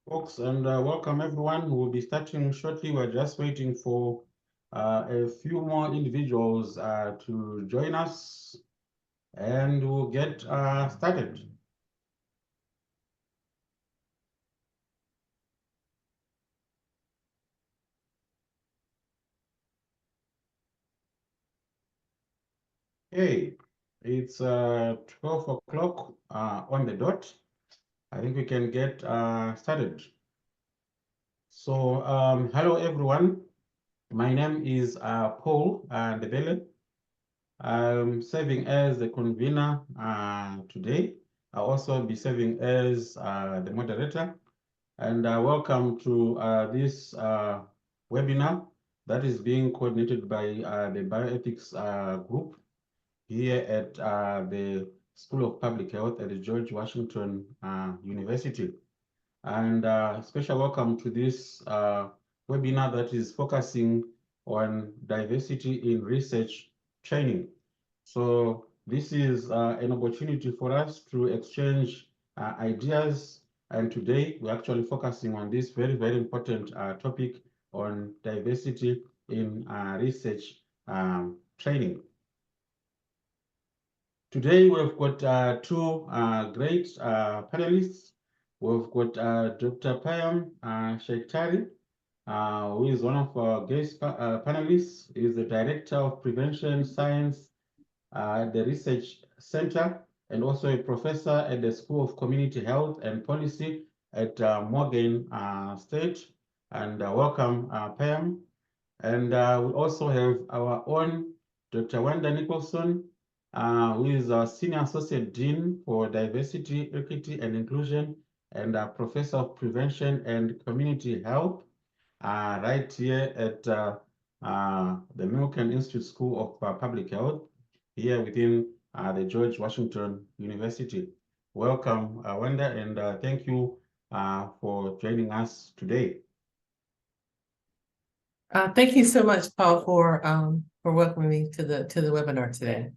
Folks, and welcome everyone. We'll be starting shortly. We're just waiting for a few more individuals to join us, and we'll get started. Hey, it's 12 o'clock on the dot. I think we can get started. So, hello everyone. My name is Paul Ndebele. I'm serving as the convener today. I'll also be serving as the moderator. And welcome to this webinar that is being coordinated by the Bioethics group here at the School of Public Health at the George Washington University. And special welcome to this webinar that is focusing on diversity in research training. So this is an opportunity for us to exchange ideas. And today we're actually focusing on this very, very important topic on diversity in research training. Today we've got two great panelists. We've got Dr. Payam Sheiktari, who is one of our guest panelists. He is the Director of Prevention Science at the Research Center and also a professor at the School of Community Health and Policy at Morgan State. And welcome, Pam. And we also have our own Dr. Wanda Nicholson, who is our Senior Associate Dean for Diversity, Equity, and Inclusion, and a Professor of Prevention and Community Health, right here at the Milken Institute School of Public Health, here within the George Washington University. Welcome, Wanda, and thank you for joining us today. Thank you so much, Paul, for welcoming me to the webinar today.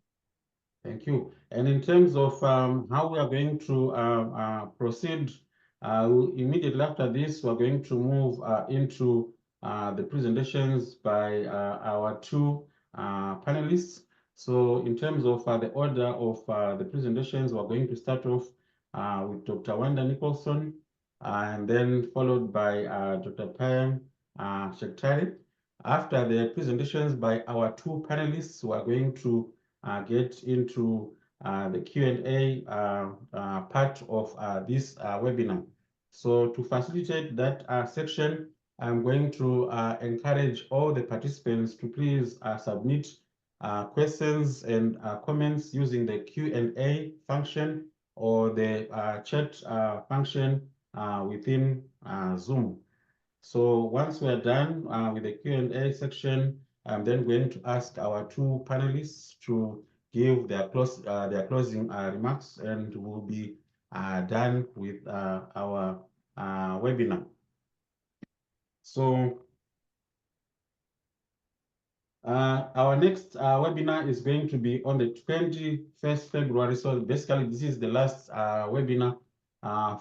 Thank you. And in terms of how we are going to proceed, immediately after this, we're going to move into the presentations by our two panelists. So in terms of the order of the presentations, we're going to start off with Dr. Wanda Nicholson, and then followed by Dr. Payam Sheiktari. After the presentations by our two panelists, we're going to get into the Q&A part of this webinar. So to facilitate that section, I'm going to encourage all the participants to please submit questions and comments using the Q&A function or the chat function within Zoom. So once we're done with the Q&A section, I'm then going to ask our two panelists to give their closing remarks, and we'll be done with our webinar. So our next webinar is going to be on the 21st February. So basically, this is the last webinar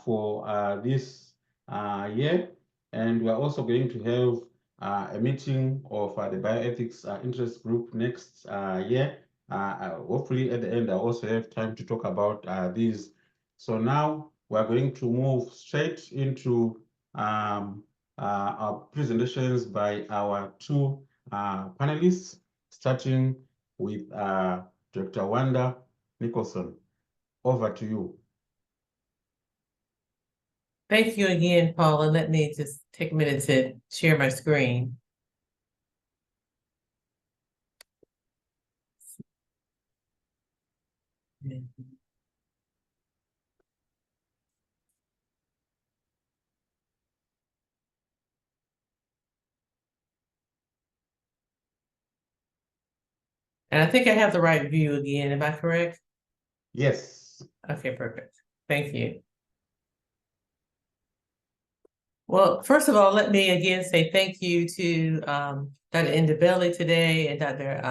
for this year. And we are also going to have a meeting of the Bioethics Interest Group next year. Hopefully at the end, I also have time to talk about these. So now we're going to move straight into our presentations by our two panelists, starting with Dr. Wanda Nicholson. Over to you. Thank you again, Paul, and let me just take a minute to share my screen. And I think I have the right view again, am I correct? Yes. Okay, perfect. Thank you. Well, first of all, let me again say thank you to Dr. Ndebele today and Dr.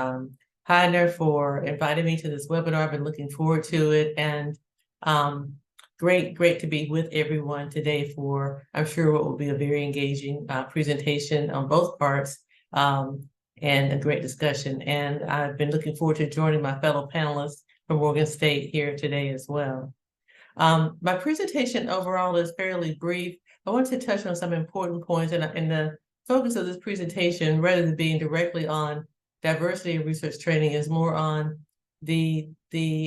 Heidner for inviting me to this webinar. I've been looking forward to it. And great to be with everyone today for, I'm sure, what will be a very engaging presentation on both parts, and a great discussion. And I've been looking forward to joining my fellow panelists from Morgan State here today as well. My presentation overall is fairly brief. I want to touch on some important points, and the focus of this presentation, rather than being directly on diversity and research training, is more on the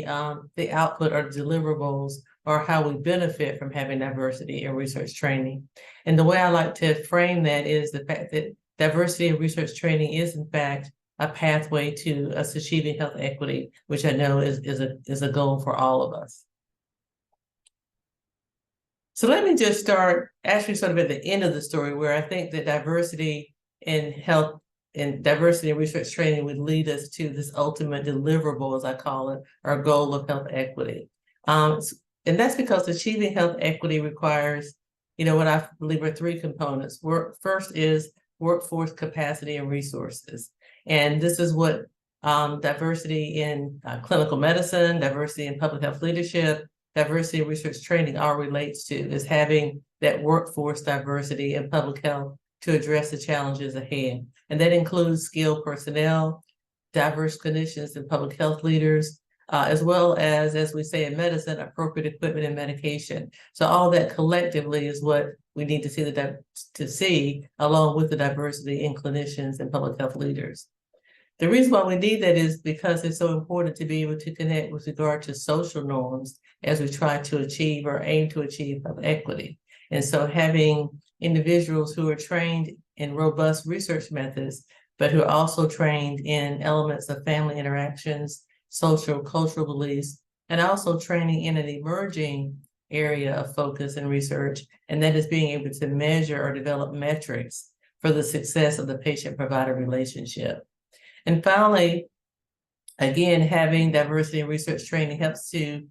output or deliverables, or how we benefit from having diversity and research training. And the way I like to frame that is the fact that diversity and research training is, in fact, a pathway to us achieving health equity, which I know is a goal for all of us. So let me just start actually sort of at the end of the story, where I think that diversity in health and diversity and research training would lead us to this ultimate deliverable, as I call it, our goal of health equity. And that's because achieving health equity requires, what I believe are three components. First is workforce capacity and resources. And this is what diversity in clinical medicine, diversity in public health leadership, diversity and research training all relates to, is having that workforce diversity in public health to address the challenges ahead. And that includes skilled personnel, diverse clinicians and public health leaders, as well as we say in medicine, appropriate equipment and medication. So all that collectively is what we need to see along with the diversity in clinicians and public health leaders. The reason why we need that is because it's so important to be able to connect with regard to social norms as we try to achieve or aim to achieve health equity. And so having individuals who are trained in robust research methods, but who are also trained in elements of family interactions, social, cultural beliefs, and also training in an emerging area of focus and research, and that is being able to measure or develop metrics for the success of the patient-provider relationship. And finally, again, having diversity and research training helps to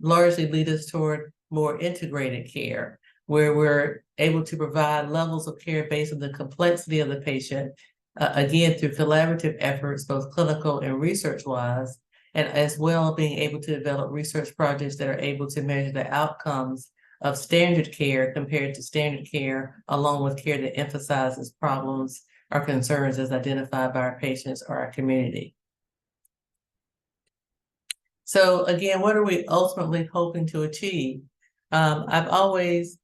largely lead us toward more integrated care, where we're able to provide levels of care based on the complexity of the patient, again, through collaborative efforts, both clinical and research-wise, and as well being able to develop research projects that are able to measure the outcomes of standard care compared to standard care, along with care that emphasizes problems or concerns as identified by our patients or our community. So again, what are we ultimately hoping to achieve? I've always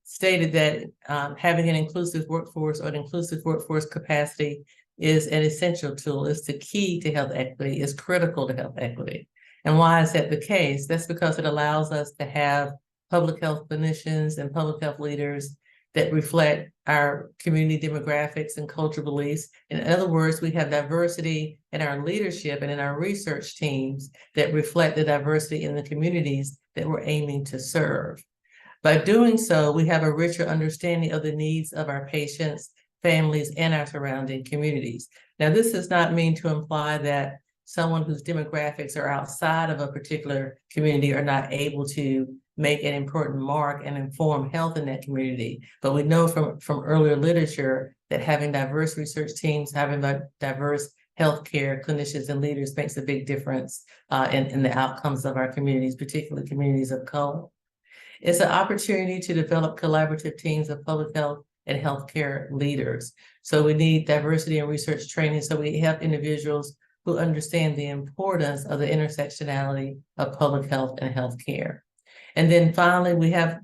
stated that having an inclusive workforce or an inclusive workforce capacity is an essential tool, is the key to health equity, is critical to health equity. And why is that the case? That's because it allows us to have public health clinicians and public health leaders that reflect our community demographics and cultural beliefs. In other words, we have diversity in our leadership and in our research teams that reflect the diversity in the communities that we're aiming to serve. By doing so, we have a richer understanding of the needs of our patients, families, and our surrounding communities. Now, this does not mean to imply that someone whose demographics are outside of a particular community are not able to make an important mark and inform health in that community. But we know from earlier literature that having diverse research teams, having diverse healthcare clinicians and leaders makes a big difference in the outcomes of our communities, particularly communities of color. It's an opportunity to develop collaborative teams of public health and healthcare leaders. So we need diversity and research training so we have individuals who understand the importance of the intersectionality of public health and healthcare. And then finally, we have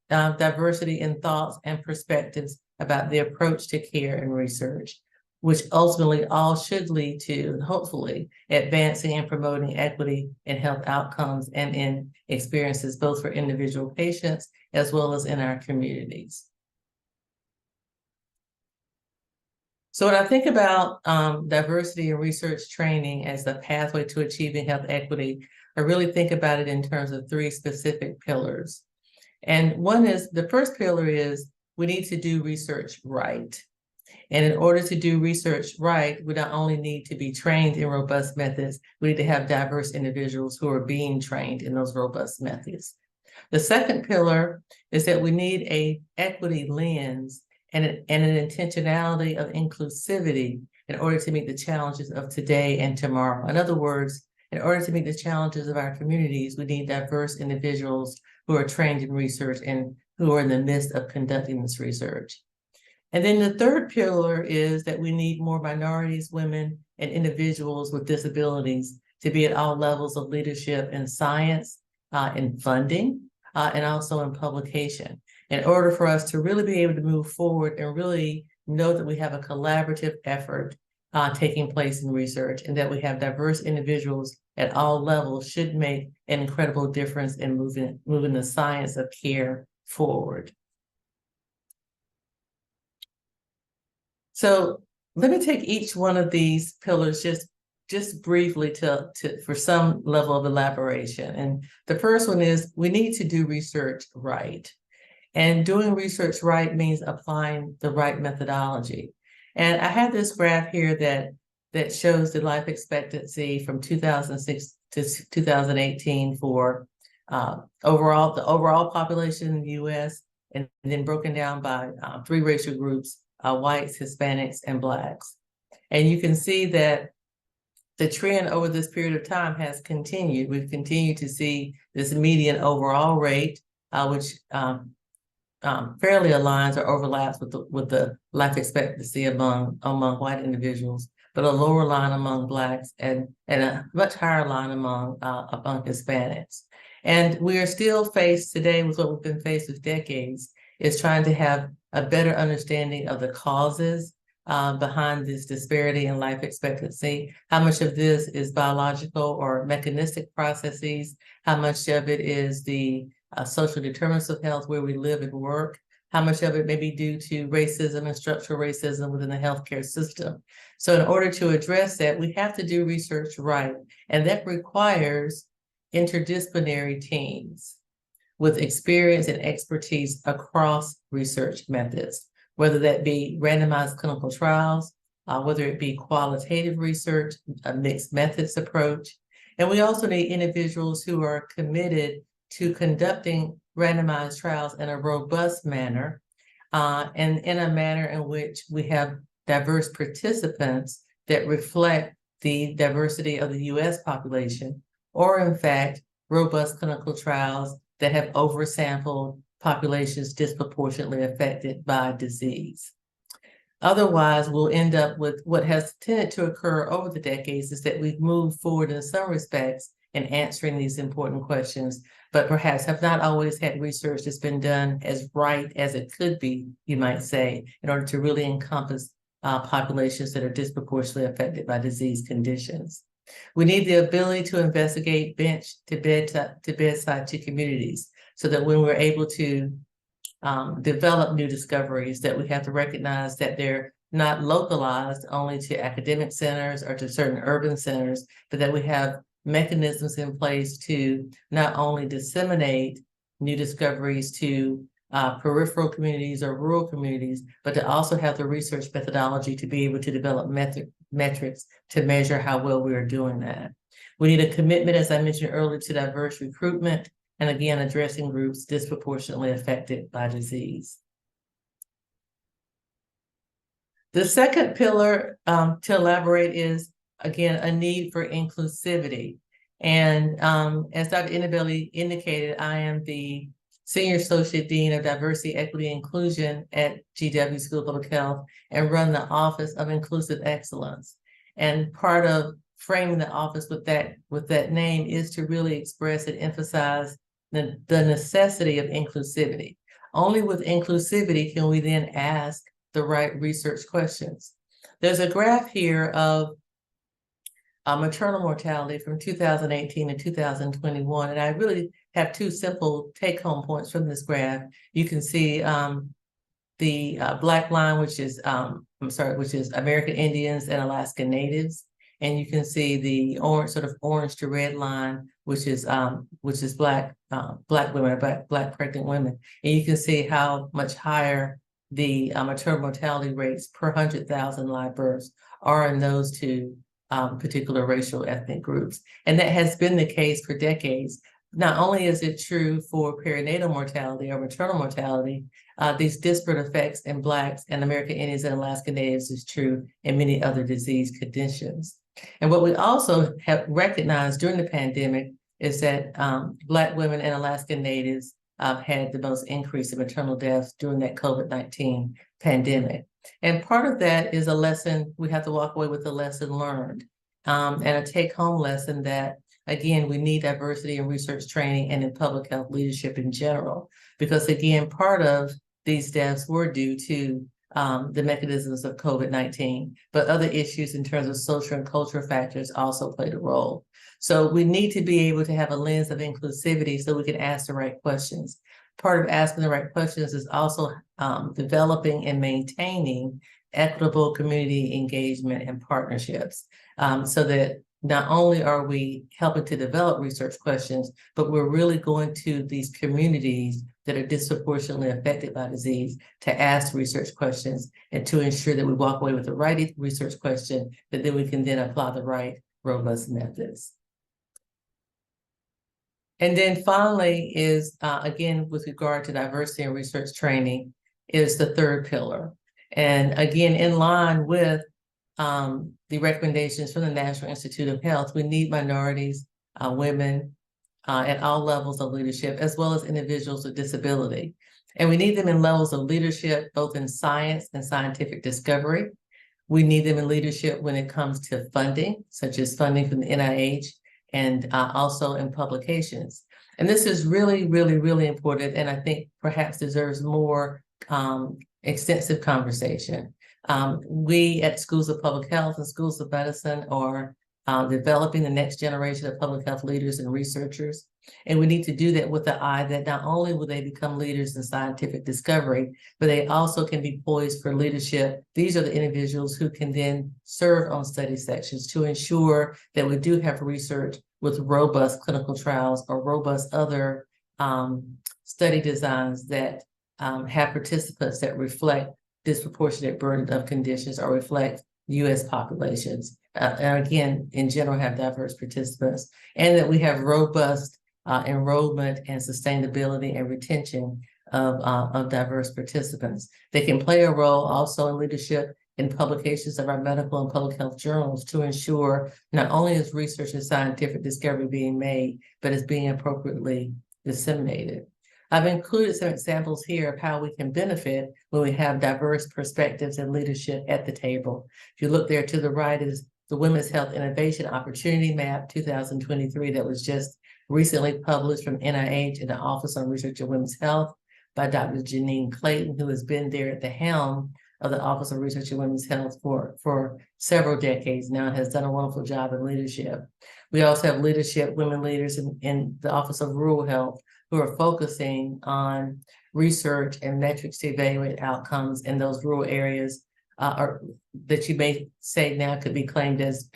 diversity in thoughts and perspectives about the approach to care and research, which ultimately all should lead to, hopefully, advancing and promoting equity in health outcomes and in experiences, both for individual patients as well as in our communities. So when I think about diversity and research training as the pathway to achieving health equity, I really think about it in terms of three specific pillars. And one is, the first pillar is we need to do research right. And in order to do research right, we not only need to be trained in robust methods, we need to have diverse individuals who are being trained in those robust methods. The second pillar is that we need an equity lens and an intentionality of inclusivity in order to meet the challenges of today and tomorrow. In other words, In order to meet the challenges of our communities, we need diverse individuals who are trained in research and who are in the midst of conducting this research. And then the third pillar is that we need more minorities, women, and individuals with disabilities to be at all levels of leadership in science, in funding, and also in publication. In order for us to really be able to move forward and really know that we have a collaborative effort taking place in research, and that we have diverse individuals at all levels should make an incredible difference in moving the science of care forward. So let me take each one of these pillars just briefly for some level of elaboration. And the first one is we need to do research right. And doing research right means applying the right methodology. And I have this graph here that shows the life expectancy from 2006 to 2018 for the overall population in the US, and then broken down by 3 racial groups, whites, Hispanics, and Blacks. And you can see that the trend over this period of time has continued. We've continued to see this median overall rate, which fairly aligns or overlaps with the life expectancy among white individuals, but a lower line among Blacks and a much higher line among Hispanics. And we are still faced today with what we've been faced with decades, is trying to have a better understanding of the causes behind this disparity in life expectancy. How much of this is biological or mechanistic processes? How much of it is the social determinants of health, where we live and work? How much of it may be due to racism and structural racism within the healthcare system? So in order to address that, we have to do research right. And that requires interdisciplinary teams with experience and expertise across research methods, whether that be randomized clinical trials, whether it be qualitative research, a mixed methods approach. And we also need individuals who are committed to conducting randomized trials in a robust manner, and in a manner in which we have diverse participants that reflect the diversity of the US population, or in fact, robust clinical trials that have oversampled populations disproportionately affected by disease. Otherwise, we'll end up with what has tended to occur over the decades, is that we've moved forward in some respects in answering these important questions, but perhaps have not always had research that's been done as right as it could be, you might say, in order to really encompass populations that are disproportionately affected by disease conditions. We need the ability to investigate bench to bedside to communities, so that when we're able to develop new discoveries, that we have to recognize that they're not localized only to academic centers or to certain urban centers, but that we have mechanisms in place to not only disseminate new discoveries to peripheral communities or rural communities, but to also have the research methodology to be able to develop metrics to measure how well we are doing that. We need a commitment, as I mentioned earlier, to diverse recruitment, and again, addressing groups disproportionately affected by disease. The second pillar to elaborate is, again, a need for inclusivity. And as Dr. Inabelli indicated, I am the Senior Associate Dean of Diversity, Equity, and Inclusion at GW School of Public Health, and run the Office of Inclusive Excellence. And part of framing the office with that name is to really express and emphasize the necessity of inclusivity. Only with inclusivity can we then ask the right research questions. There's a graph here of maternal mortality from 2018 to 2021, and I really have 2 simple take-home points from this graph. You can see the black line, which is American Indians and Alaska Natives, and you can see the orange to red line, which is black women, black pregnant women, and you can see how much higher the maternal mortality rates per 100,000 live births are in those 2 particular racial ethnic groups. And that has been the case for decades. Not only is it true for perinatal mortality or maternal mortality, these disparate effects in Blacks and American Indians and Alaska Natives is true in many other disease conditions. And what we also have recognized during the pandemic is that Black women and Alaskan Natives had the most increase in maternal deaths during that COVID-19 pandemic. And part of that is a lesson, we have to walk away with a lesson learned, and a take-home lesson that, again, we need diversity in research training and in public health leadership in general. Because again, part of these deaths were due to the mechanisms of COVID-19, but other issues in terms of social and cultural factors also played a role. So we need to be able to have a lens of inclusivity so we can ask the right questions. Part of asking the right questions is also developing and maintaining equitable community engagement and partnerships, so that not only are we helping to develop research questions, but we're really going to these communities that are disproportionately affected by disease to ask research questions and to ensure that we walk away with the right research question, that then we can then apply the right robust methods. And then finally is, again, with regard to diversity and research training, is the third pillar. And again, in line with the recommendations from the National Institute of Health, we need minorities, women, at all levels of leadership, as well as individuals with disability. And we need them in levels of leadership, both in science and scientific discovery. We need them in leadership when it comes to funding, such as funding from the NIH, and also in publications. And this is really, really, really important, and I think perhaps deserves more extensive conversation. We at Schools of Public Health and Schools of Medicine are developing the next generation of public health leaders and researchers. And we need to do that with the eye that not only will they become leaders in scientific discovery, but they also can be poised for leadership. These are the individuals who can then serve on study sections to ensure that we do have research with robust clinical trials or robust other study designs that have participants that reflect disproportionate burden of conditions or reflect U.S. populations. And again, in general, have diverse participants, and that we have robust enrollment and sustainability and retention of diverse participants. They can play a role also in leadership in publications of our medical and public health journals to ensure not only is research and scientific discovery being made, but is being appropriately disseminated. I've included some examples here of how we can benefit when we have diverse perspectives and leadership at the table. If you look there to the right is the Women's Health Innovation Opportunity Map 2023 that was just recently published from NIH and the Office on Research in Women's Health by Dr. Janine Clayton, who has been there at the helm of the Office of Research in Women's Health for several decades now, and has done a wonderful job in leadership. We also have leadership, women leaders in the Office of Rural Health, who are focusing on research and metrics to evaluate outcomes in those rural areas that you may say now could be claimed as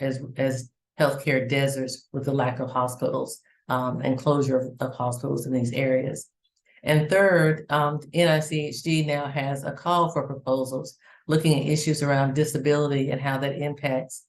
healthcare deserts with the lack of hospitals and closure of hospitals in these areas. And third, NICHD now has a call for proposals looking at issues around disability and how that impacts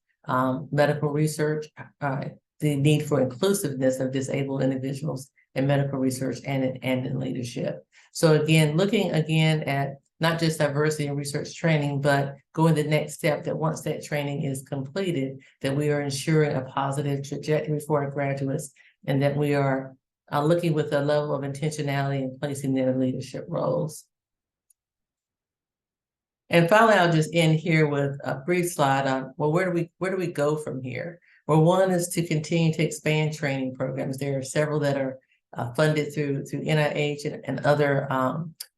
medical research, the need for inclusiveness of disabled individuals in medical research and in leadership. So again, looking again at not just diversity and research training, but going the next step, that once that training is completed, that we are ensuring a positive trajectory for our graduates, and that we are looking with a level of intentionality and placing them in leadership roles. And finally, I'll just end here with a brief slide on, well, where do we go from here? Well, one is to continue to expand training programs. There are several that are funded through NIH and other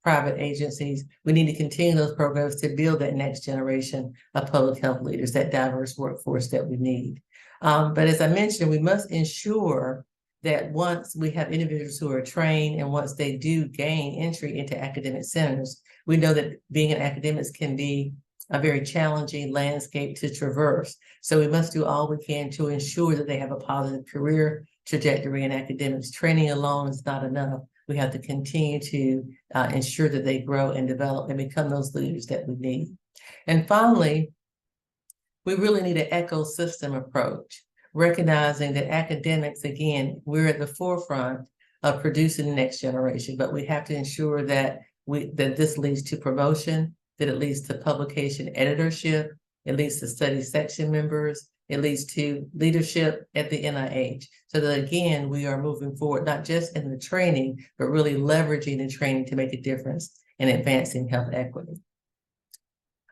private agencies. We need to continue those programs to build that next generation of public health leaders, that diverse workforce that we need. But as I mentioned, we must ensure that once we have individuals who are trained and once they do gain entry into academic centers, we know that being an academic can be a very challenging landscape to traverse. So we must do all we can to ensure that they have a positive career trajectory in academics. Training alone is not enough. We have to continue to ensure that they grow and develop and become those leaders that we need. And finally, we really need an ecosystem approach, recognizing that academics, again, we're at the forefront of producing the next generation, but we have to ensure that this leads to promotion, that it leads to publication editorship, it leads to study section members, It leads to leadership at the NIH. So that again, we are moving forward, not just in the training, but really leveraging the training to make a difference in advancing health equity.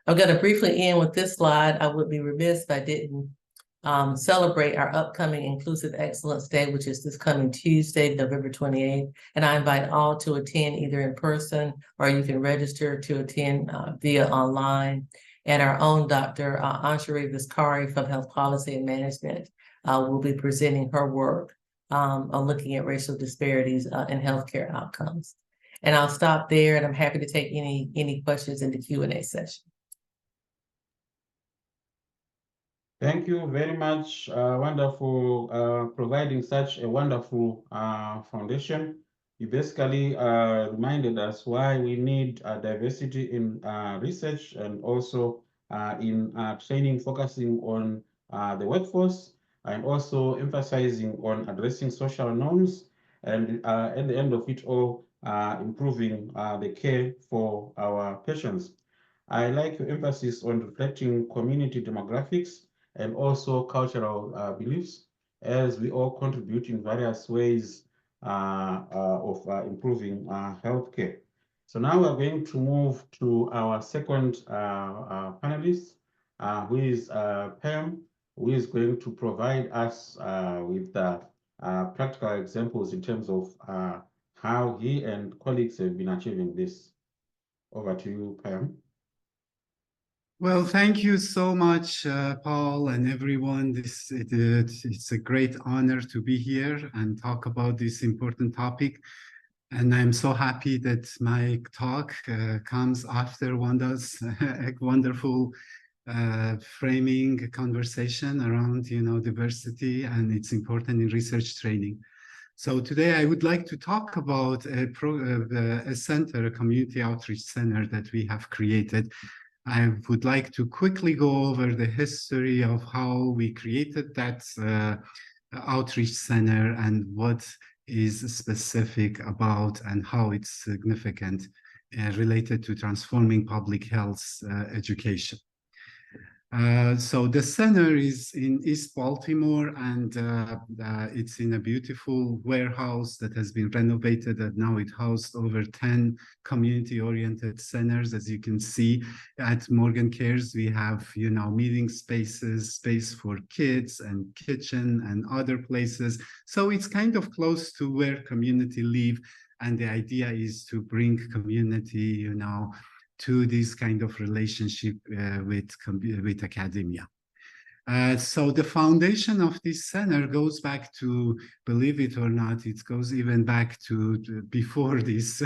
I'm going to briefly end with this slide. I would be remiss if I didn't celebrate our upcoming Inclusive Excellence Day, which is this coming Tuesday, November 28th. And I invite all to attend either in person or you can register to attend via online. And our own Dr. Anshari Viskari from Health Policy and Management will be presenting her work on looking at racial disparities in healthcare outcomes. And I'll stop there, and I'm happy to take any questions in the Q&A session. Thank you very much, wonderful, providing such a wonderful foundation. You basically reminded us why we need diversity in research and also in training, focusing on the workforce and also emphasizing on addressing social norms and at the end of it all, improving the care for our patients. I like your emphasis on reflecting community demographics and also cultural beliefs, as we all contribute in various ways of improving healthcare. So now we're going to move to our second panelist, who is Pam, who is going to provide us with practical examples in terms of how he and colleagues have been achieving this. Over to you, Pam. Well, thank you so much, Paul and everyone. It's a great honor to be here and talk about this important topic. And I'm so happy that my talk comes after Wanda's wonderful framing conversation around, diversity and it's important in research training. So today I would like to talk about a center, a community outreach center that we have created. I would like to quickly go over the history of how we created that outreach center and what is specific about and how it's significant related to transforming public health education. So the center is in East Baltimore, and it's in a beautiful warehouse that has been renovated, and now it housed over 10 community-oriented centers. As you can see, at Morgan Cares, we have, meeting spaces, space for kids and kitchen and other places. So it's kind of close to where community live, and the idea is to bring community, to this kind of relationship with academia. So the foundation of this center goes back to, believe it or not, it goes even back to before this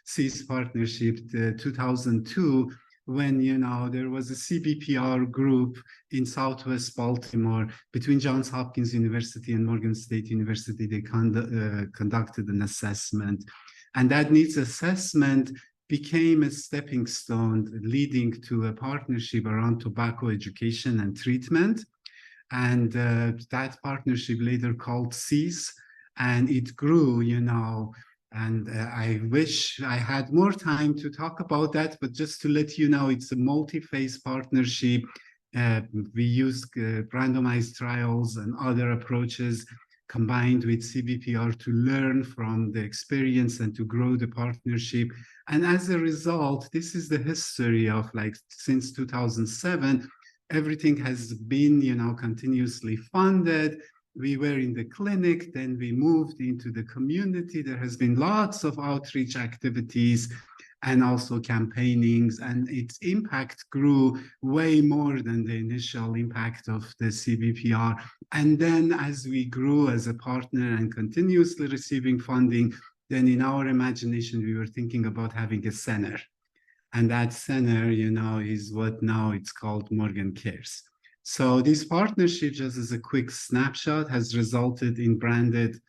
CEAS partnership, 2002, when, there was a CBPR group in Southwest Baltimore between Johns Hopkins University and Morgan State University. They conducted an assessment, and that needs assessment became a stepping stone leading to a partnership around tobacco education and treatment. And that partnership later called CEAS, and it grew, and I wish I had more time to talk about that, but just to let you know, it's a multi-phase partnership. We use randomized trials and other approaches combined with CBPR to learn from the experience and to grow the partnership. And as a result, this is the history of since 2007, everything has been, continuously funded. We were in the clinic, then we moved into the community. There has been lots of outreach activities and also campaignings, and its impact grew way more than the initial impact of the CBPR. And then as we grew as a partner and continuously receiving funding, then in our imagination, we were thinking about having a center. And that center, is what now it's called Morgan Cares. So this partnership, just as a quick snapshot, has resulted in branded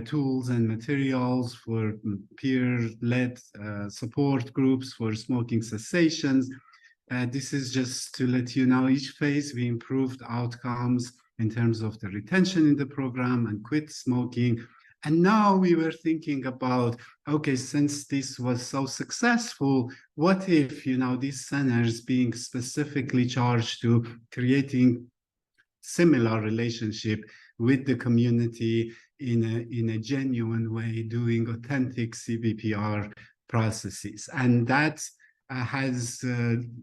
tools and materials for peer-led support groups for smoking cessations. This is just to let you know, each phase we improved outcomes in terms of the retention in the program and quit smoking. And now we were thinking about, okay, since this was so successful, what if, these centers being specifically charged to creating similar relationship with the community in a genuine way, doing authentic CBPR processes. And that has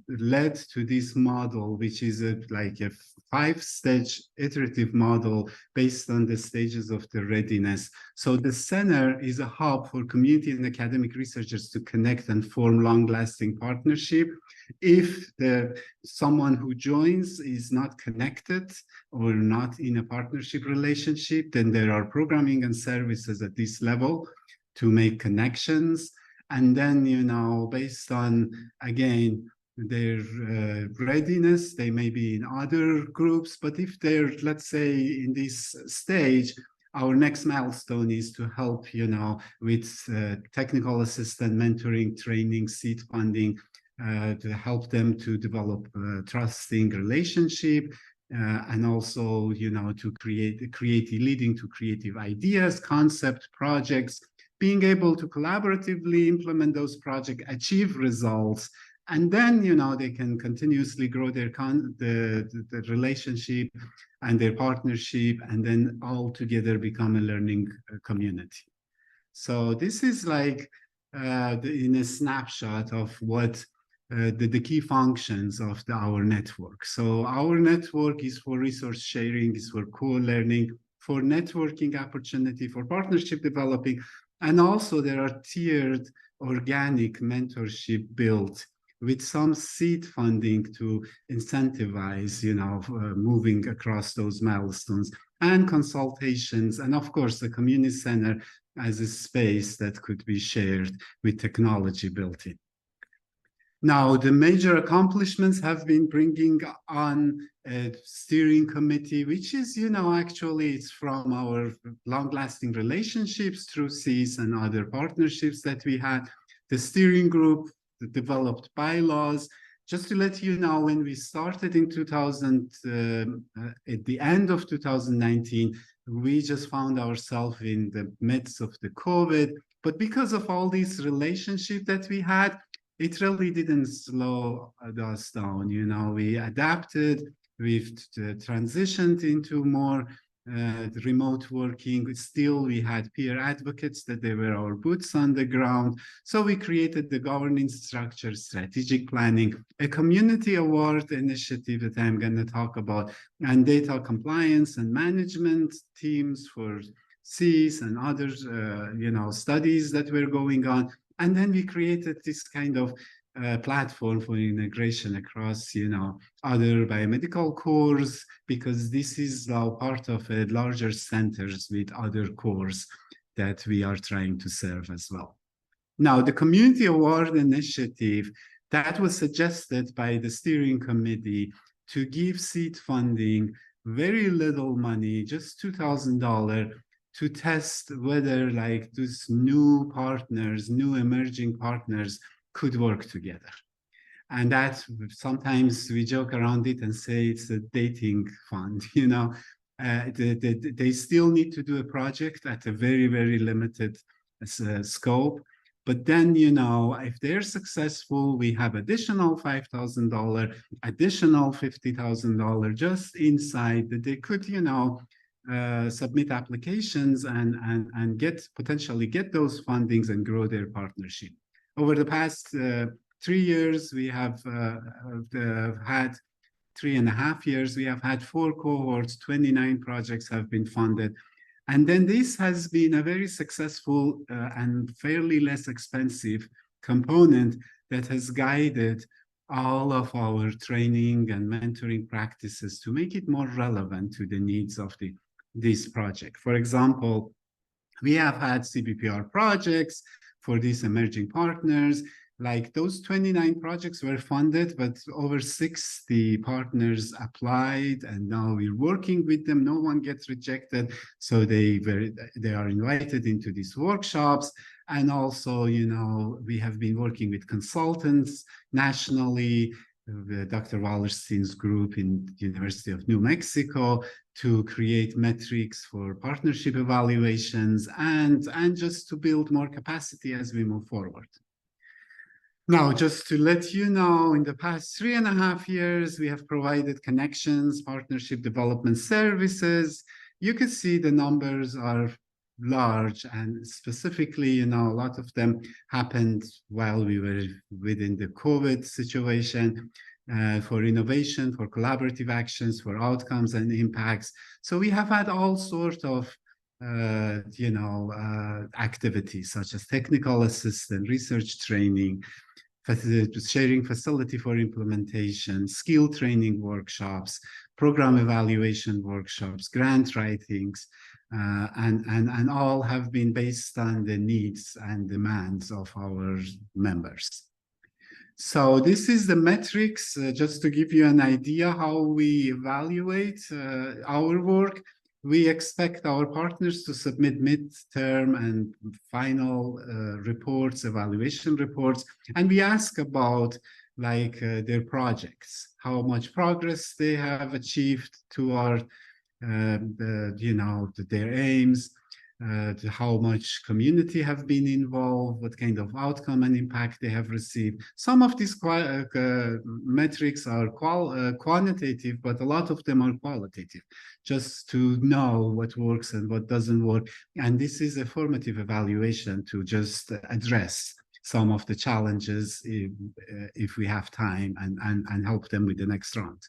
led to this model, which is like a 5-stage iterative model based on the stages of the readiness. So the center is a hub for community and academic researchers to connect and form long-lasting partnership. If someone who joins is not connected or not in a partnership relationship, then there are programming and services at this level to make connections. And then, you know, based on, again, their readiness, they may be in other groups, but if they're, let's say, in this stage, our next milestone is to help, you know, with technical assistant, mentoring, training, seed funding, to help them to develop a trusting relationship, and also, you know, to leading to creative ideas, concept projects, being able to collaboratively implement those projects, achieve results, and then, you know, they can continuously grow their the relationship and their partnership, and then all together become a learning community. So this is like in a snapshot of what the key functions of our network. So our network is for resource sharing, is for co-learning, for networking opportunity, for partnership developing, and also there are tiered organic mentorship built with some seed funding to incentivize, you know, moving across those milestones, and consultations, and of course the community center as a space that could be shared with technology built in. Now, the major accomplishments have been bringing on a steering committee, which is, you know, actually it's from our long-lasting relationships through CES and other partnerships that we had. The steering group developed bylaws. Just to let you know, when we started in at the end of 2019, we just found ourselves in the midst of the COVID. But because of all these relationships that we had, it really didn't slow us down. You know, we adapted, we've transitioned into more remote working. Still, we had peer advocates that they were our boots on the ground. So we created the governance structure, strategic planning, a community award initiative that I'm going to talk about, and data compliance and management teams for CES and others, you know, studies that were going on. And then we created this kind of platform for integration across, you know, other biomedical cores, because this is now part of a larger centers with other cores that we are trying to serve as well. Now, the Community Award Initiative that was suggested by the steering committee to give seed funding, very little money, just $2,000, to test whether like these new partners, new emerging partners could work together. And that sometimes we joke around it and say it's a dating fund, you know. They still need to do a project at a very, very limited scope. But then, you know, if they're successful, we have additional $5,000, additional $50,000 just inside that they could, you know, submit applications and potentially get those fundings and grow their partnership. Over the past 3 years, we have had 3.5 years, we have had 4 cohorts, 29 projects have been funded. And then this has been a very successful and fairly less expensive component that has guided all of our training and mentoring practices to make it more relevant to the needs of this project. For example, we have had CBPR projects for these emerging partners. Like those 29 projects were funded, but over 60 partners applied, and now we're working with them. No one gets rejected, so they are invited into these workshops. And also, you know, we have been working with consultants nationally, Dr. Wallerstein's group in the University of New Mexico, to create metrics for partnership evaluations and just to build more capacity as we move forward. Now, just to let you know, in the past 3.5 years, we have provided connections, partnership development services. You can see the numbers are large, and specifically, a lot of them happened while we were within the COVID situation, for innovation, for collaborative actions, for outcomes and impacts. So we have had all sorts of activities such as technical assistance, research training, sharing facility for implementation, skill training workshops, program evaluation workshops, grant writings, and all have been based on the needs and demands of our members. So this is the metrics, just to give you an idea how we evaluate our work. We expect our partners to submit midterm and final reports, evaluation reports, and we ask about their projects, how much progress they have achieved toward their aims, how much community have been involved, what kind of outcome and impact they have received. Some of these metrics are quantitative, but a lot of them are qualitative, just to know what works and what doesn't work. And this is a formative evaluation to just address some of the challenges if we have time, and help them with the next round.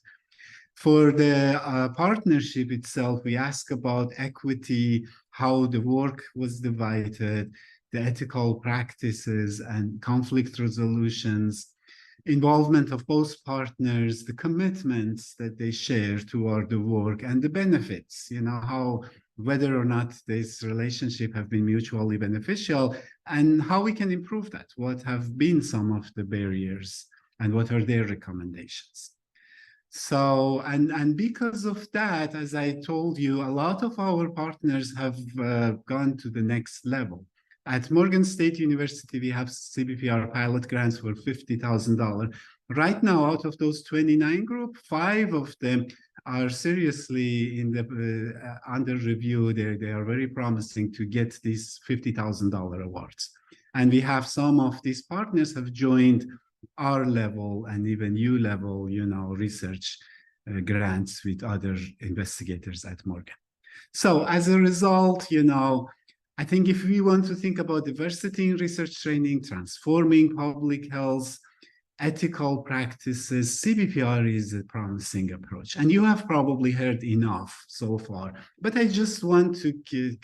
For the partnership itself, we ask about equity, how the work was divided, the ethical practices and conflict resolutions, involvement of both partners, the commitments that they share toward the work, and the benefits, how whether or not this relationship have been mutually beneficial, and how we can improve that, what have been some of the barriers, and what are their recommendations. So, and because of that, as I told you, a lot of our partners have gone to the next level. At Morgan State University, we have CBPR pilot grants for $50,000. Right now, out of those 29 groups, 5 of them are seriously in the under review. They are very promising to get these $50,000 awards. And we have some of these partners have joined our level and even U level, research grants with other investigators at Morgan. So as a result, I think if we want to think about diversity in research training, transforming public health, ethical practices, CBPR is a promising approach. And you have probably heard enough so far, but I just want to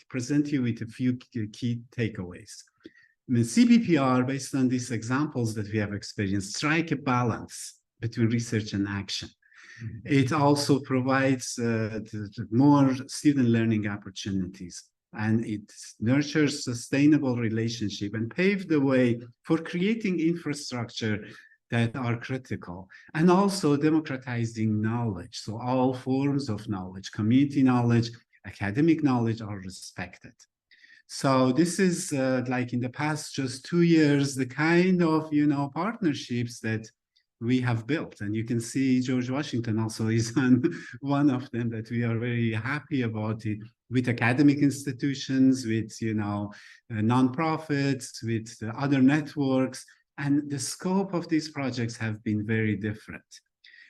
present you with a few key takeaways. CBPR, based on these examples that we have experienced, strike a balance between research and action. It also provides more student learning opportunities, and it nurtures sustainable relationship and paves the way for creating infrastructure that are critical, and also democratizing knowledge. So all forms of knowledge, community knowledge, academic knowledge are respected. So this is like in the past just 2 years, the kind of, partnerships that we have built. And you can see George Washington also is on one of them that we are very happy about it, with academic institutions, with, nonprofits, with other networks. And the scope of these projects have been very different.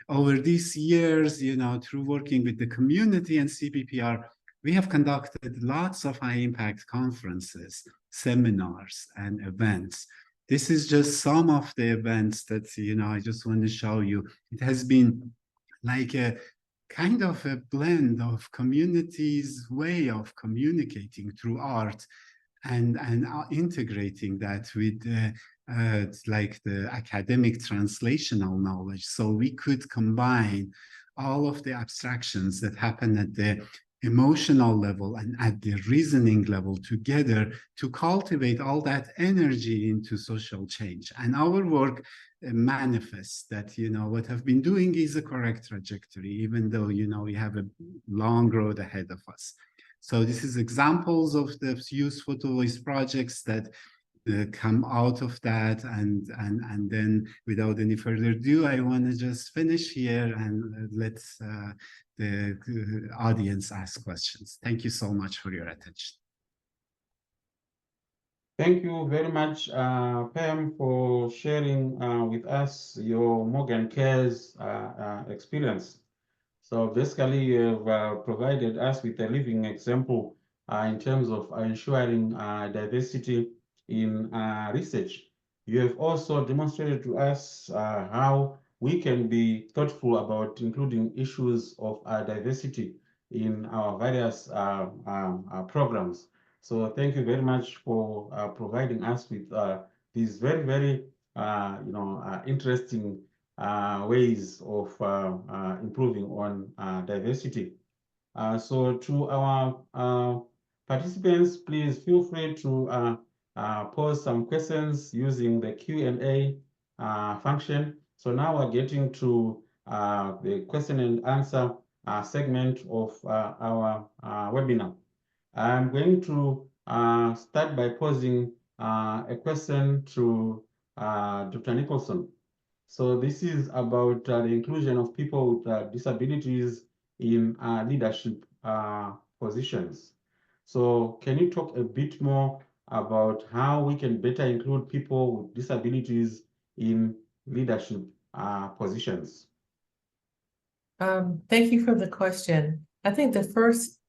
Over these years, through working with the community and CBPR, we have conducted lots of high-impact conferences, seminars, and events. This is just some of the events that, I just want to show you. It has been like a kind of a blend of communities' way of communicating through art, and integrating that with like the academic translational knowledge. So we could combine all of the abstractions that happen at the emotional level and at the reasoning level together to cultivate all that energy into social change. And our work manifests that, what I've been doing is a correct trajectory, even though, we have a long road ahead of us. So this is examples of the Use Photo Voice projects that come out of that, and then without any further ado, I want to just finish here and let the audience ask questions. Thank you so much for your attention. Thank you very much, Pam, for sharing with us your Morgan Cares experience. So basically, you have provided us with a living example in terms of ensuring diversity in research. You have also demonstrated to us how we can be thoughtful about including issues of diversity in our various programs. So thank you very much for providing us with these very, very, interesting ways of improving on diversity. So to our participants, please feel free to pose some questions using the Q&A function. So now we're getting to the question and answer segment of our webinar. I'm going to start by posing a question to Dr. Nicholson. So this is about the inclusion of people with disabilities in leadership positions. So can you talk a bit more about how we can better include people with disabilities in leadership positions? Thank you for the question. I think the first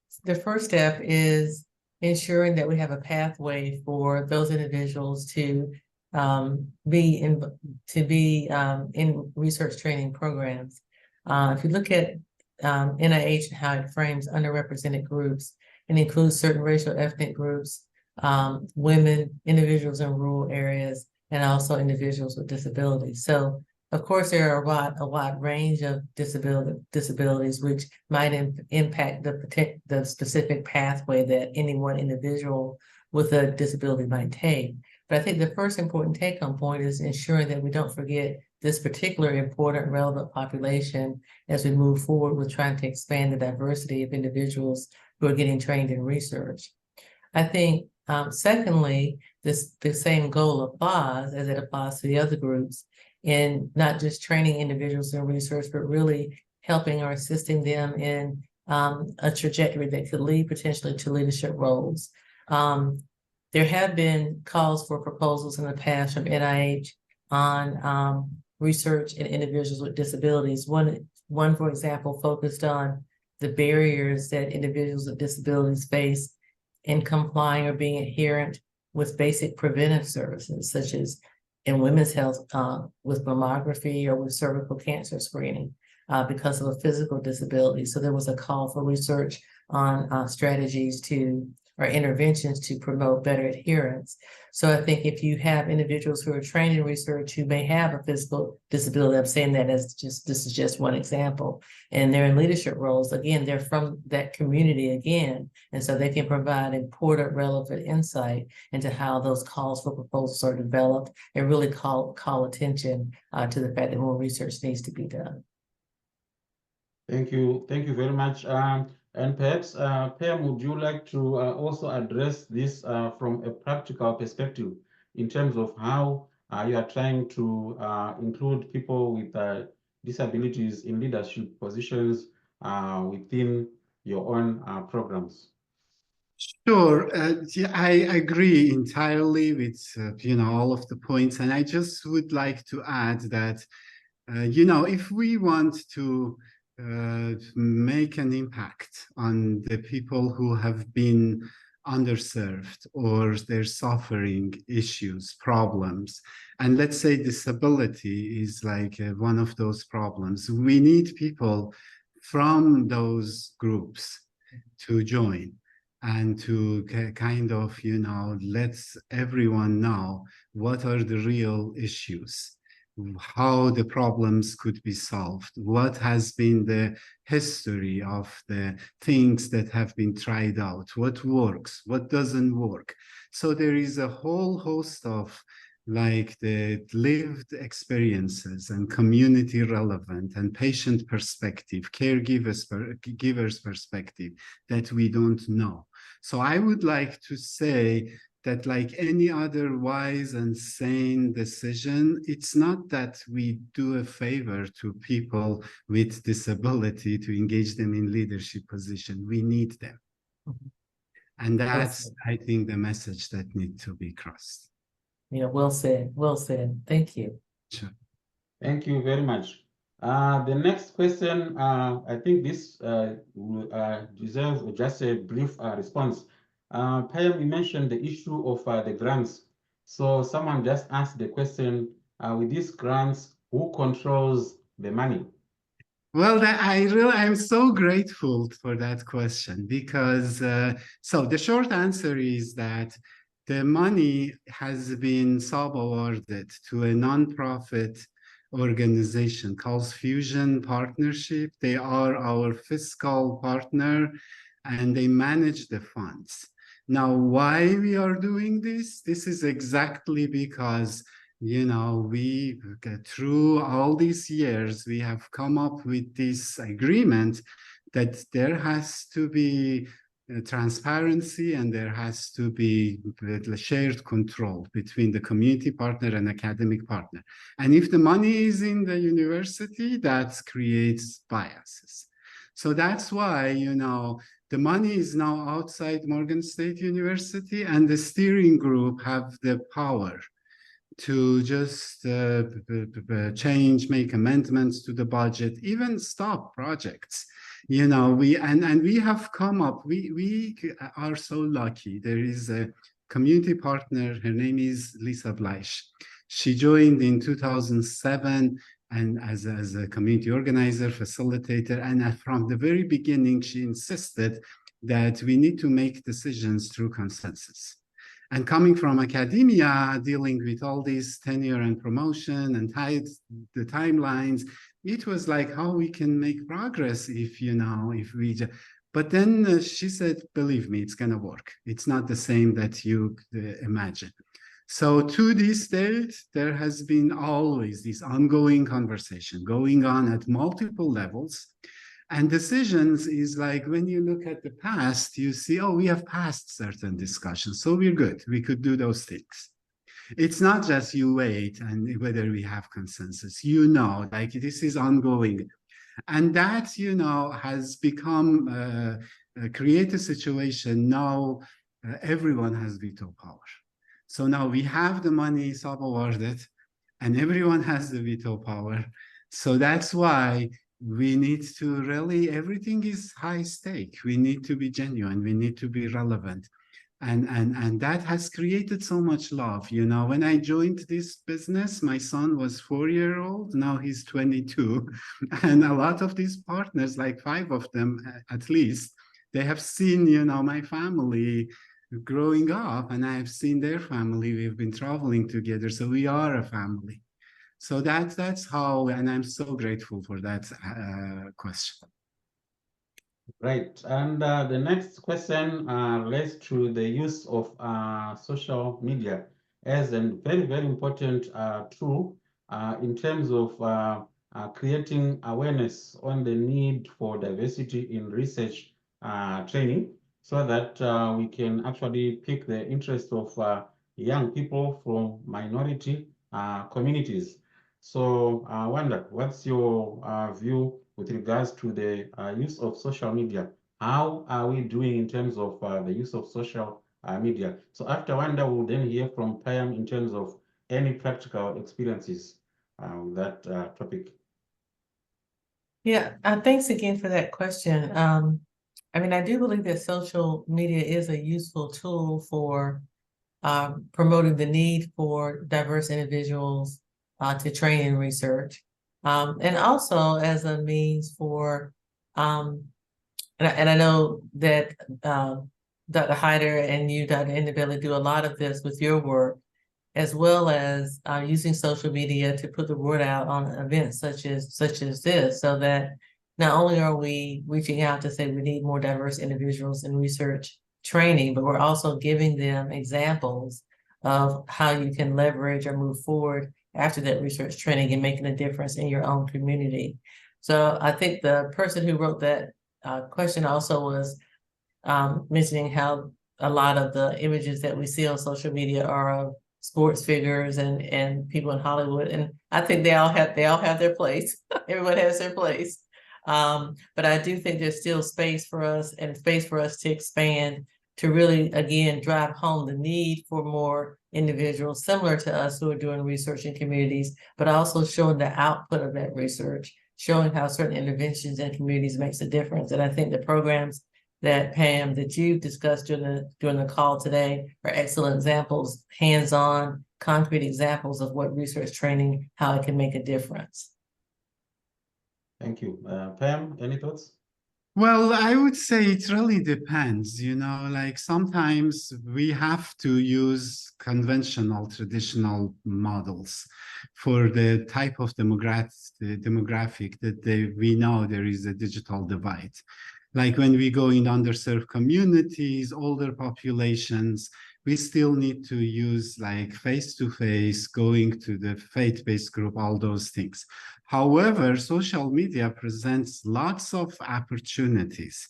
step is ensuring that we have a pathway for those individuals to be in research training programs. If you look at NIH and how it frames underrepresented groups, it includes certain racial ethnic groups, women, individuals in rural areas, and also individuals with disabilities. So of course, there are a wide range of disabilities which might impact the specific pathway that any one individual with a disability might take. But I think the first important take-home point is ensuring that we don't forget this particular important relevant population as we move forward with trying to expand the diversity of individuals who are getting trained in research. I think, secondly, the same goal applies as it applies to the other groups in not just training individuals in research, but really helping or assisting them in a trajectory that could lead potentially to leadership roles. There have been calls for proposals in the past from NIH on research in individuals with disabilities. One, for example, focused on the barriers that individuals with disabilities face in complying or being adherent with basic preventive services, such as in women's health with mammography or with cervical cancer screening because of a physical disability. So there was a call for research on strategies or interventions to promote better adherence. So I think if you have individuals who are trained in research who may have a physical disability, I'm saying that as this is just one example, and they're in leadership roles, again, they're from that community again, and so they can provide important, relevant insight into how those calls for proposals are developed and really call attention to the fact that more research needs to be done. Thank you very much. And perhaps, Pam, would you like to also address this from a practical perspective in terms of how you are trying to include people with disabilities in leadership positions within your own programs? Sure, yeah, I agree entirely with all of the points, and I just would like to add that if we want to make an impact on the people who have been underserved or they're suffering issues, problems, and let's say disability is like one of those problems, we need people from those groups to join and to kind of, let everyone know what are the real issues, how the problems could be solved, what has been the history of the things that have been tried out, what works, what doesn't work. So there is a whole host of like the lived experiences and community relevant and patient perspective, caregivers perspective that we don't know. So I would like to say that like any other wise and sane decision, it's not that we do a favor to people with disability to engage them in leadership position. We need them. And that's, I think, the message that needs to be crossed. Yeah, well said. Well said. Thank you. Sure. Thank you very much. The next question, I think this deserves just a brief response. Payam, you mentioned the issue of the grants. So someone just asked the question, with these grants, who controls the money? Well, I'm so grateful for that question because, so the short answer is that the money has been sub-awarded to a nonprofit organization called Fusion Partnership. They are our fiscal partner and they manage the funds. Now, why we are doing this? This is exactly because we, through all these years, we have come up with this agreement that there has to be transparency and there has to be shared control between the community partner and academic partner. And if the money is in the university, that creates biases. So that's why, the money is now outside Morgan State University and the steering group have the power to just change, make amendments to the budget, even stop projects. We have come up, we are so lucky. There is a community partner, her name is Lisa Bleich. She joined in 2007 and as a community organizer, facilitator, and from the very beginning, she insisted that we need to make decisions through consensus. And coming from academia, dealing with all these tenure and promotion and the timelines, it was like how we can make progress but then she said, believe me, it's going to work. It's not the same that you imagine. So to this date, there has been always this ongoing conversation going on at multiple levels. And decisions is like when you look at the past, you see, oh, we have passed certain discussions, so we're good. We could do those things. It's not just you wait and whether we have consensus, like this is ongoing. And that, has become, create a situation now everyone has veto power. So now we have the money sub-awarded and everyone has the veto power. So that's why we need to really, everything is high stake. We need to be genuine. We need to be relevant. And that has created so much love. When I joined this business, my son was 4-year-old. Now he's 22. And a lot of these partners, like 5 of them at least, they have seen, my family growing up and I've seen their family. We've been traveling together. So we are a family. So that's how, and I'm so grateful for that question. Right, and the next question relates to the use of social media as a very, very important tool in terms of creating awareness on the need for diversity in research training so that we can actually pick the interest of young people from minority communities. So I wonder, what's your view with regards to the use of social media? How are we doing in terms of the use of social media? So after Wanda, we'll then hear from Payam in terms of any practical experiences with that topic. Yeah, thanks again for that question. I do believe that social media is a useful tool for promoting the need for diverse individuals to train in research. And also as a means for, and I know that Dr. Hyder and you, Dr. Indabelli, do a lot of this with your work, as well as using social media to put the word out on events such as this, so that not only are we reaching out to say we need more diverse individuals in research training, but we're also giving them examples of how you can leverage or move forward after that research training and making a difference in your own community. So I think the person who wrote that question also was mentioning how a lot of the images that we see on social media are of sports figures and people in Hollywood. And I think they all have their place. Everyone has their place. But I do think there's still space for us to expand to really, again, drive home the need for more individuals similar to us who are doing research in communities, but also showing the output of that research, showing how certain interventions in communities makes a difference. And I think the programs that Pam, that you've discussed during the call today are excellent examples, hands-on, concrete examples of what research training, how it can make a difference. Thank you. Pam, any thoughts? Well, I would say it really depends, like sometimes we have to use conventional, traditional models for the type of demographic that we know there is a digital divide. Like when we go in underserved communities, older populations, we still need to use like face-to-face, going to the faith-based group, all those things. However, social media presents lots of opportunities.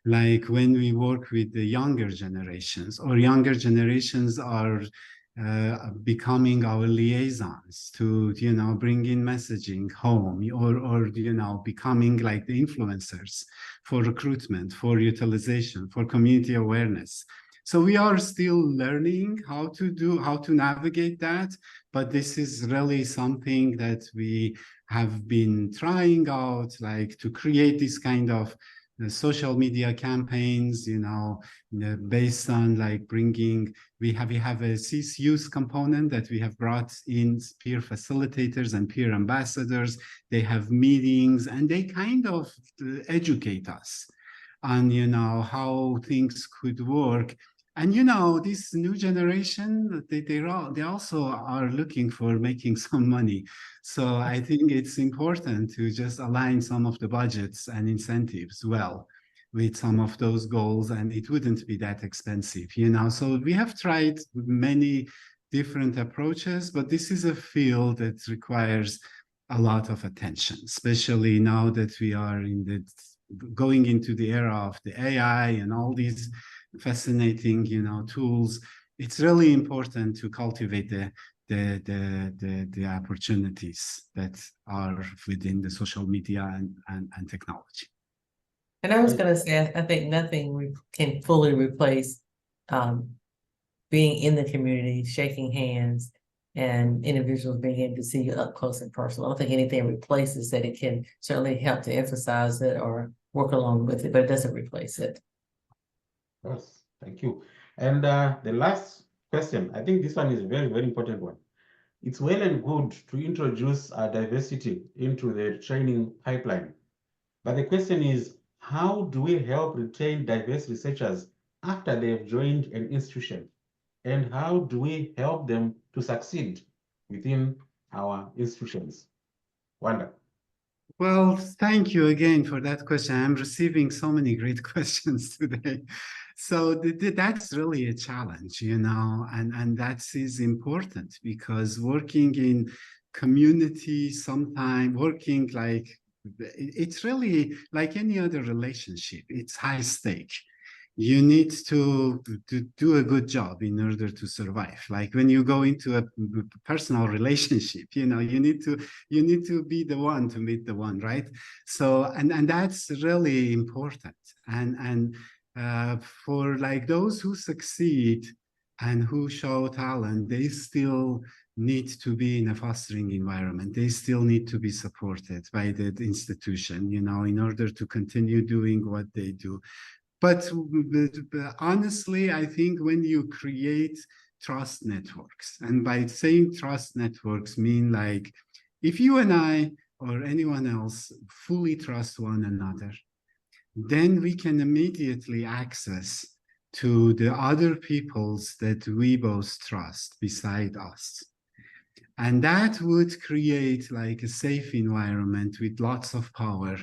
Like when we work with the younger generations, or younger generations are becoming our liaisons to, bring in messaging home, or becoming like the influencers for recruitment, for utilization, for community awareness. So we are still learning how to navigate that, but this is really something that we have been trying out, like to create this kind of social media campaigns, based on like bringing, we have a CSU's component that we have brought in peer facilitators and peer ambassadors. They have meetings and they kind of educate us on, how things could work. And this new generation, they also are looking for making some money. So I think it's important to just align some of the budgets and incentives well with some of those goals, and it wouldn't be that expensive, So we have tried many different approaches, but this is a field that requires a lot of attention, especially now that we are going into the era of the AI and all these fascinating, tools. It's really important to cultivate the opportunities that are within the social media and technology. And I was going to say, I think nothing can fully replace being in the community, shaking hands, and individuals being able to see you up close and personal. I don't think anything replaces that. It can certainly help to emphasize it or work along with it, but it doesn't replace it. Yes, thank you. And the last question, I think this one is a very, very important one. It's well and good to introduce diversity into the training pipeline. But the question is, how do we help retain diverse researchers after they've joined an institution? And how do we help them to succeed within our institutions? Wanda. Well, thank you again for that question. I'm receiving so many great questions today. So that's really a challenge, and that is important because working in community, sometimes working like, it's really like any other relationship. It's high stake. You need to do a good job in order to survive. Like when you go into a personal relationship, you need to be the one to meet the one, right? So and that's really important. And for like those who succeed and who show talent, they still need to be in a fostering environment. They still need to be supported by the institution, in order to continue doing what they do. But honestly, I think when you create trust networks, and by saying trust networks mean like if you and I or anyone else fully trust one another, then we can immediately access to the other peoples that we both trust beside us. And that would create like a safe environment with lots of power.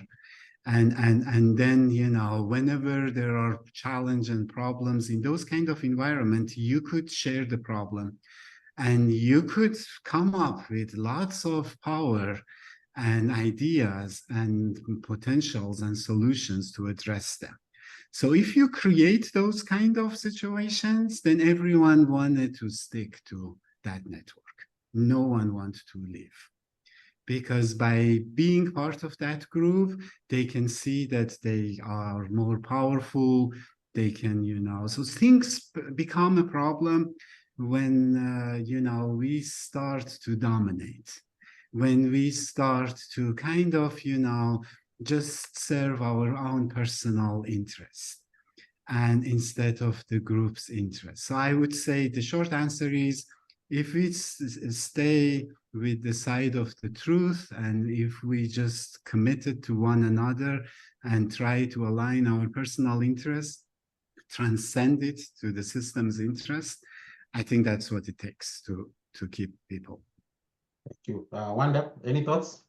And then, whenever there are challenges and problems in those kind of environment, you could share the problem and you could come up with lots of power and ideas and potentials and solutions to address them. So if you create those kind of situations, then everyone wanted to stick to that network. No one wants to leave. Because by being part of that group, they can see that they are more powerful, they can, so things become a problem when, we start to dominate, when we start to kind of, just serve our own personal interest, and instead of the group's interest. So I would say the short answer is, if we stay with the side of the truth, and if we just committed to one another and try to align our personal interest, transcend it to the system's interest, I think that's what it takes to keep people. Thank you. Wanda, any thoughts?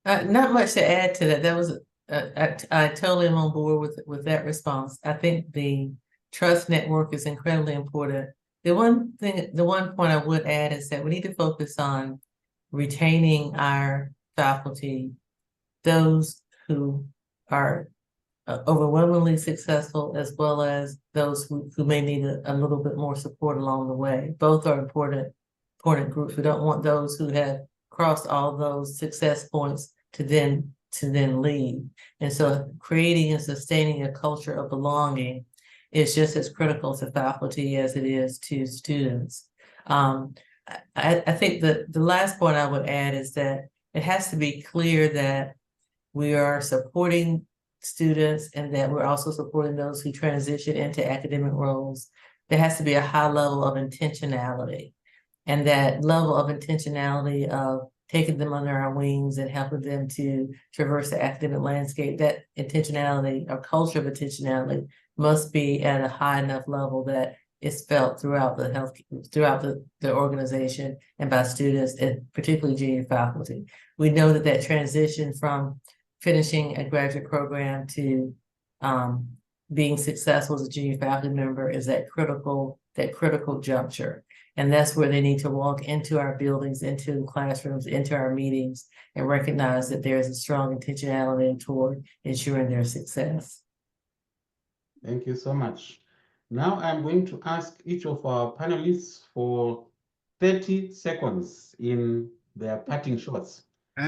Not much to add to that. That was I totally am on board with that response. I think the trust network is incredibly important. The one point I would add is that we need to focus on retaining our faculty, those who are overwhelmingly successful, as well as those who may need a little bit more support along the way. Both are important groups. We don't want those who have crossed all those success points to then leave. And so creating and sustaining a culture of belonging is just as critical to faculty as it is to students. I think that the last point I would add is that it has to be clear that we are supporting students and that we're also supporting those who transition into academic roles. There has to be a high level of intentionality, and that level of intentionality of taking them under our wings and helping them to traverse the academic landscape, that intentionality or culture of intentionality must be at a high enough level that it's felt throughout the organization and by students, and particularly junior faculty. We know that transition from finishing a graduate program to being successful as a junior faculty member is that critical juncture. And that's where they need to walk into our buildings, into classrooms, into our meetings, and recognize that there is a strong intentionality toward ensuring their success. Thank you so much. Now I'm going to ask each of our panelists for 30 seconds in their parting shots.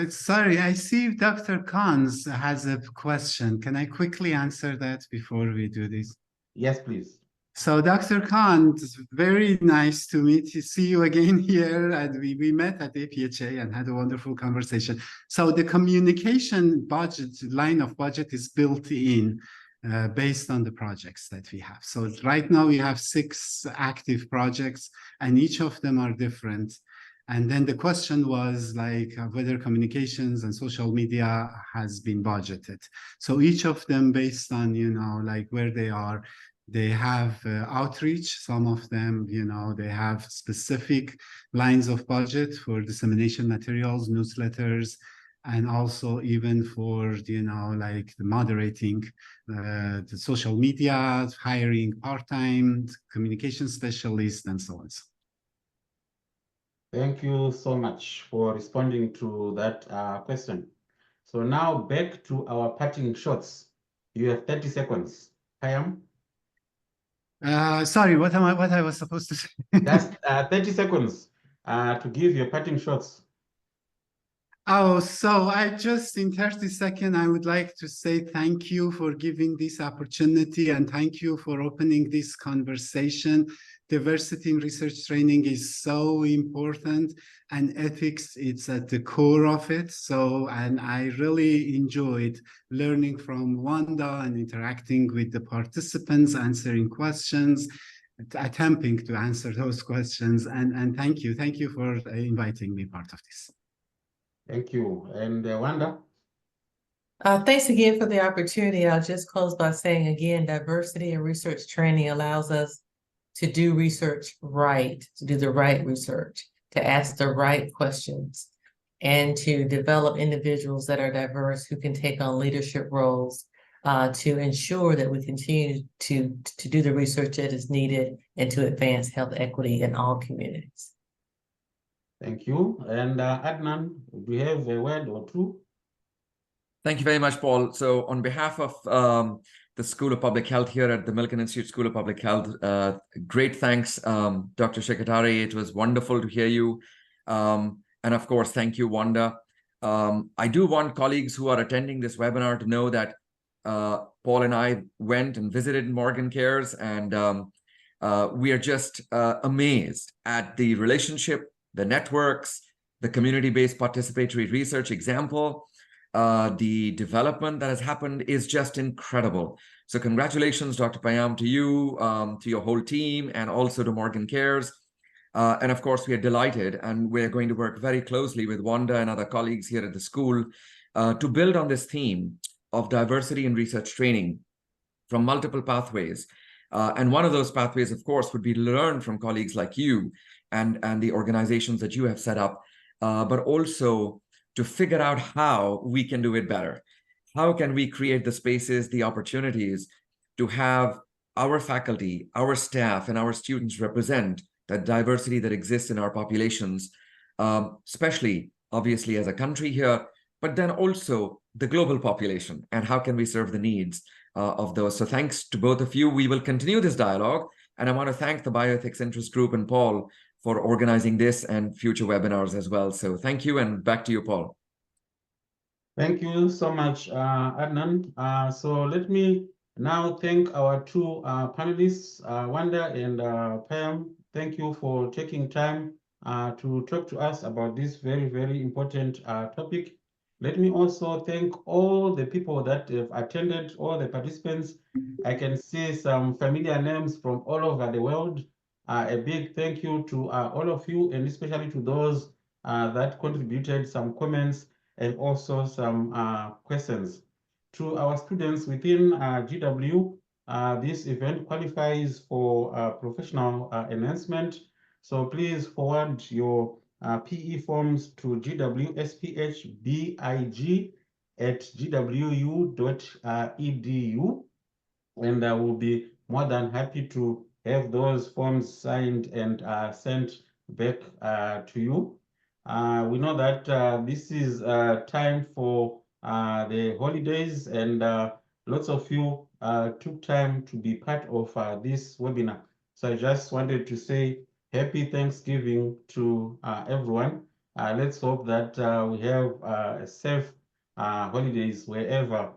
Sorry, I see Dr. Khan's has a question. Can I quickly answer that before we do this? Yes, please. So Dr. Khan, it's very nice to see you again here. And we met at APHA and had a wonderful conversation. So the communication budget, line of budget is built in based on the projects that we have. So right now we have 6 active projects and each of them are different. And then the question was like whether communications and social media has been budgeted. So each of them based on, like where they are, they have outreach. Some of them, they have specific lines of budget for dissemination materials, newsletters, and also even for, like the moderating the social media, hiring part-time communication specialists, and so on. Thank you so much for responding to that question. So now back to our parting shots. You have 30 seconds. Payam? Sorry, what I was supposed to say? That's 30 seconds to give your parting shots. Oh, so in 30 seconds, I would like to say thank you for giving this opportunity and thank you for opening this conversation. Diversity in research training is so important and ethics, it's at the core of it. So, and I really enjoyed learning from Wanda and interacting with the participants, answering questions, attempting to answer those questions. And thank you for inviting me part of this. Thank you. And Wanda? Thanks again for the opportunity. I'll just close by saying again, diversity in research training allows us to do research right, to do the right research, to ask the right questions, and to develop individuals that are diverse who can take on leadership roles to ensure that we continue to do the research that is needed and to advance health equity in all communities. Thank you. And Adnan, do you have a word or two? Thank you very much, Paul. So on behalf of the School of Public Health here at the Milken Institute School of Public Health, great thanks, Dr. Shekatari. It was wonderful to hear you. And of course, thank you, Wanda. I do want colleagues who are attending this webinar to know that Paul and I went and visited Morgan Cares, and we are just amazed at the relationship, the networks, the community-based participatory research example. The development that has happened is just incredible. So congratulations, Dr. Payam, to you, to your whole team, and also to Morgan Cares. And of course, we are delighted, and we're going to work very closely with Wanda and other colleagues here at the school to build on this theme of diversity in research training from multiple pathways. And one of those pathways, of course, would be to learn from colleagues like you and the organizations that you have set up, but also to figure out how we can do it better. How can we create the spaces, the opportunities to have our faculty, our staff, and our students represent the diversity that exists in our populations, especially, obviously, as a country here, but then also the global population, and how can we serve the needs of those. So thanks to both of you. We will continue this dialogue, and I want to thank the Bioethics Interest Group and Paul for organizing this and future webinars as well. So thank you, and back to you, Paul. Thank you so much, Adnan. So let me now thank our two panelists, Wanda and Pam. Thank you for taking time to talk to us about this very, very important topic. Let me also thank all the people that have attended, all the participants. I can see some familiar names from all over the world. A big thank you to all of you, and especially to those that contributed some comments and also some questions. To our students within GW, this event qualifies for professional enhancement. So please forward your PE forms to gwsphbig@gwu.edu, and I will be more than happy to have those forms signed and sent back to you. We know that this is time for the holidays, and lots of you took time to be part of this webinar. So I just wanted to say happy Thanksgiving to everyone. Let's hope that we have safe holidays wherever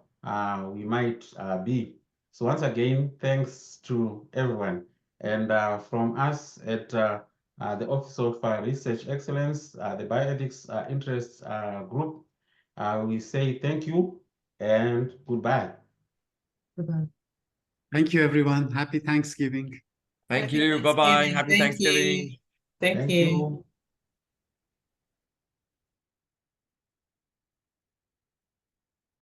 we might be. So once again, thanks to everyone. And from us at the Office of Research Excellence, the Bioethics Interests Group, we say thank you and goodbye. Bye-bye. Thank you, everyone. Happy Thanksgiving. Thank Happy you. Bye-bye. Thanksgiving. Happy Thank Thanksgiving. you. Thank Thank you. you.